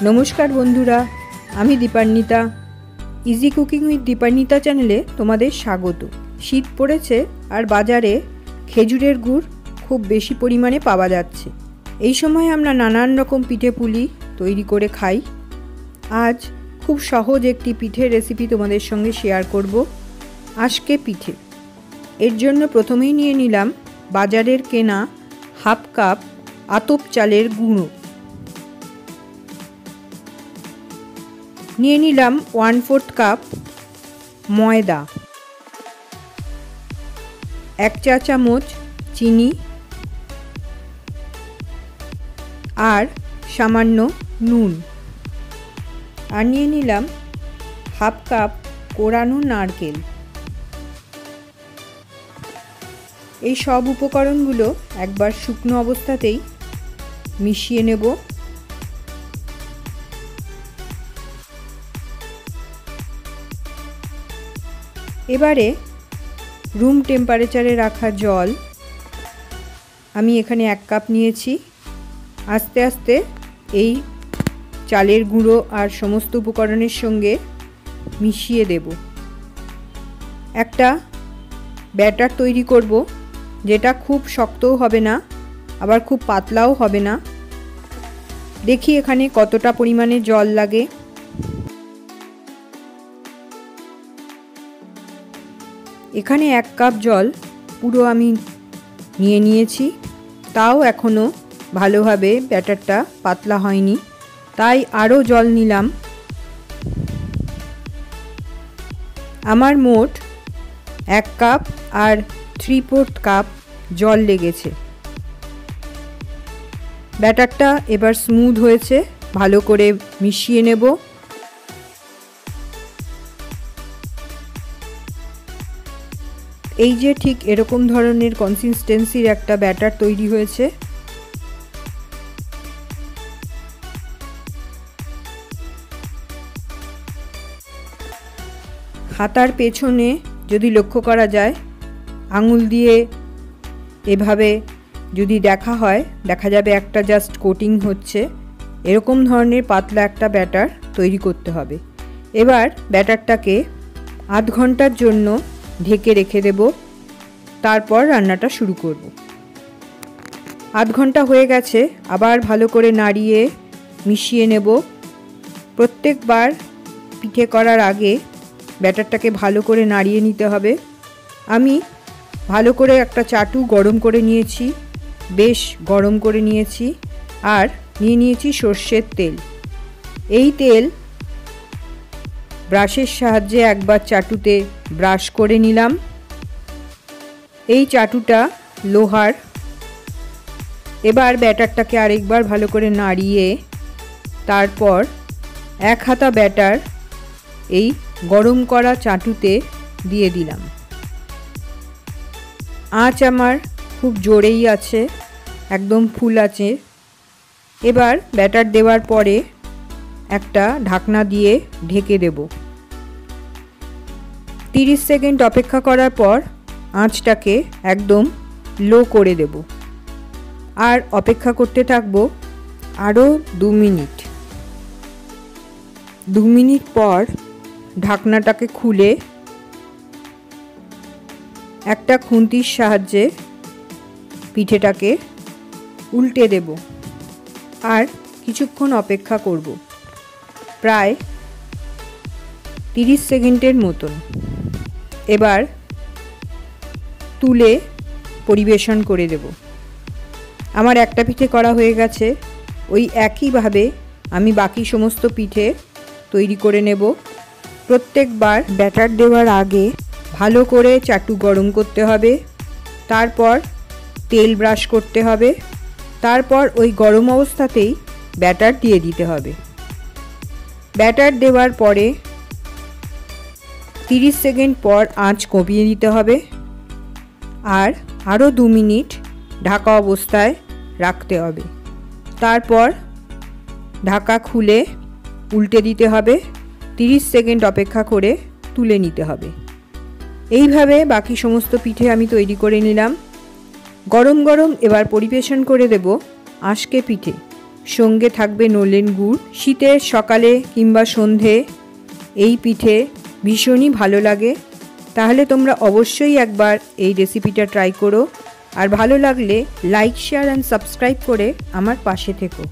नमस्कार बंधुरा आमी Dipanwita easy cooking with Dipanwita चैनेले तोमादेर स्वागत। शीत पड़ेছে और बाजारे खेजुरेर गुड़ खूब बेशी परिमाणे पावा जाच्छे। এই সময় আমরা নানান রকম পিঠে পুলি তৈরি করে খাই। আজ খুব সহজ একটি পিঠের রেসিপি তোমাদের সঙ্গে শেয়ার করব। আজকে পিঠে এর জন্য প্রথমেই নিয়ে নিলাম বাজারের কেনা হাফ কাপ আতপ চালের গুঁড়ো, নিয়ে নিলাম 1/4 কাপ ময়দা, 1 চা চামচ চিনি আর সামান্য নুন, আর নিয়ে নিলাম হাফ কাপ কোরানো নারকেল। এই সব উপকরণগুলো একবার শুকনো অবস্থাতেই মিশিয়ে নেব। এবারে রুম টেম্পারেচারে রাখা জল আমি এখানে 1 কাপ নিয়েছি। আস্তে আস্তে এই চালের গুঁড়ো আর সমস্ত উপকরণের সঙ্গে মিশিয়ে দেব। একটা ব্যাটার তৈরি করব, যেটা খুব শক্তও হবে না আবার খুব পাতলাও হবে না। দেখি এখানে কতটা পরিমাণে জল লাগে। এখানে 1 কাপ জল পুরো আমি নিয়ে নিয়েছি, তাও এখনো ভালোভাবে ব্যাটারটা পাতলা হয়নি, তাই আরও জল নিলাম। আমার মোট 1 কাপ আর 3/4 কাপ জল লেগেছে। ব্যাটারটা এবার স্মুথ হয়েছে, ভালো করে মিশিয়ে নেব। এই যে ঠিক এরকম ধরনের কনসিস্টেন্সির একটা ব্যাটার তৈরি হয়েছে। হাতার পেছনে যদি লক্ষ্য করা যায়, আঙুল দিয়ে এভাবে যদি দেখা হয়, দেখা যাবে একটা জাস্ট কোটিং হচ্ছে। এরকম ধরনের পাতলা একটা ব্যাটার তৈরি করতে হবে। এবার ব্যাটারটাকে আধ ঘন্টার জন্য ঢেকে রেখে দেব, তারপর রান্নাটা শুরু করব। আধ ঘন্টা হয়ে গেছে, আবার ভালো করে নাড়িয়ে মিশিয়ে নেব। প্রত্যেকবার পিঠে করার আগে ব্যাটারটাকে ভালো করে নাড়িয়ে নিতে হবে। আমি ভালো করে একটা চাটু গরম করে নিয়েছি, বেশ গরম করে নিয়েছি, আর নিয়ে নিয়েছি সর্ষের তেল। এই তেল ব্রাশের সাহায্যে একবার চাটুতে ব্রাশ করে নিলাম। এই চাটুটা লোহার। এবার ব্যাটারটাকে আরেকবার ভালো করে নাড়িয়ে তারপর 1 হাতা ব্যাটার এই গরম করা চাটুতে দিয়ে দিলাম। আঁচ আমার খুব জোরেই আছে, একদম ফুল আছে। এবার ব্যাটার দেওয়ার পরে একটা ঢাকনা দিয়ে ঢেকে দেব। 30 সেকেন্ড অপেক্ষা করার পর আঁচটাকে একদম লো করে দেব, আর অপেক্ষা করতে থাকব আরও 2 মিনিট। 2 মিনিট পর ঢাকনাটাকে খুলে একটা খুন্তির সাহায্যে পিঠেটাকে উল্টে দেব, আর কিছুক্ষণ অপেক্ষা করব, প্রায় 30 সেকেন্ডের মতন। এবার তুলে পরিবেশন করে দেব। আমার একটা পিঠে করা হয়ে গেছে। ওই একইভাবে আমি বাকি সমস্ত পিঠে তৈরি করে নেব। প্রত্যেকবার ব্যাটার দেওয়ার আগে ভালো করে চাটু গরম করতে হবে, তারপর তেল ব্রাশ করতে হবে, তারপর ওই গরম অবস্থাতেই ব্যাটার দিয়ে দিতে হবে। ব্যাটার দেওয়ার পরে 30 সেকেন্ড পর আঁচ কমিয়ে দিতে হবে, আর আরও 2 মিনিট ঢাকা অবস্থায় রাখতে হবে। তারপর ঢাকা খুলে উল্টে দিতে হবে। 30 সেকেন্ড অপেক্ষা করে তুলে নিতে হবে। এইভাবে বাকি সমস্ত পিঠে আমি তৈরি করে নিলাম। গরম গরম এবার পরিবেশন করে দেব আজকে পিঠে। সঙ্গে থাকবে নলেন গুড়। শীতের সকালে কিংবা সন্ধে এই পিঠে ভীষণই ভালো লাগে। তাহলে তোমরা অবশ্যই একবার এই রেসিপিটা ট্রাই করো, আর ভালো লাগলে লাইক, শেয়ার অ্যান্ড সাবস্ক্রাইব করে আমার পাশে থেকো।